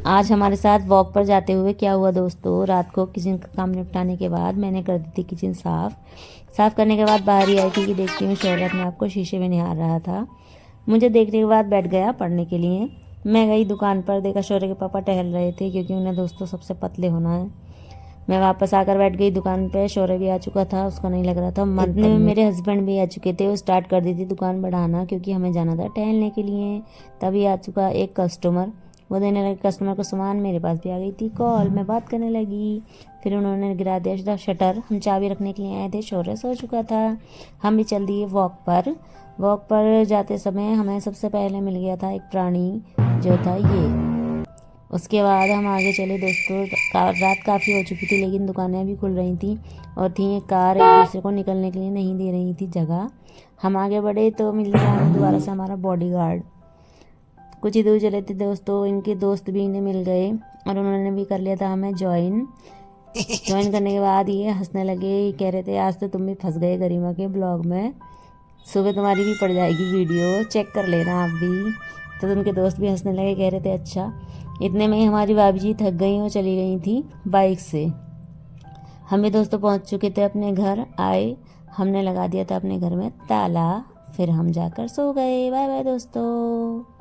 आज हमारे साथ वॉक पर जाते हुए क्या हुआ दोस्तों, रात को किचन का काम निपटाने के बाद मैंने कर दी थी किचन साफ़ करने के बाद बाहर ही आई थी कि देखती हूँ शौर्य अपने आप को शीशे में निहार रहा था। मुझे देखने के बाद बैठ गया पढ़ने के लिए। मैं गई दुकान पर, देखा शौर्य के पापा टहल रहे थे क्योंकि उन्हें दोस्तों सबसे पतले होना है। मैं वापस आकर बैठ गई दुकान पे। शौर्य भी आ चुका था, उसका नहीं लग रहा था मन। इतने में मेरे हस्बैंड भी आ चुके थे। वो स्टार्ट कर दी थी दुकान बढ़ाना क्योंकि हमें जाना था टहलने के लिए। तभी आ चुका एक कस्टमर। वो देने लगे कस्टमर को सामान। मेरे पास भी आ गई थी कॉल, मैं बात करने लगी। फिर उन्होंने गिरा दिया शटर। हम चाबी रखने के लिए आए थे। शौर्य सो चुका था। हम भी चल दिए वॉक पर जाते समय हमें सबसे पहले मिल गया था एक प्राणी, जो था ये। उसके बाद हम आगे चले दोस्तों। रात काफ़ी हो चुकी थी लेकिन दुकानें भी खुल रही थी और थी एक कार एक दूसरे को निकलने के लिए नहीं दे रही थी जगह। हम आगे बढ़े तो मिल गया हमें दोबारा से हमारा बॉडीगार्ड। कुछ ही दूर चले थे दोस्तों, इनके दोस्त भी इन्हें मिल गए और उन्होंने भी कर लिया था हमें ज्वाइन करने के बाद ये हंसने लगे, कह रहे थे आज तो तुम भी फंस गए गरिमा के ब्लॉग में, सुबह तुम्हारी भी पड़ जाएगी वीडियो, चेक कर लेना आप भी। तो उनके दोस्त भी हंसने लगे, कह रहे थे अच्छा। इतने में ही हमारी भाभी जी थक गई और चली गई थी बाइक से। हम भी दोस्तों पहुंच चुके थे अपने घर। आए, हमने लगा दिया था अपने घर में ताला। फिर हम जाकर सो गए। बाय बाय दोस्तों।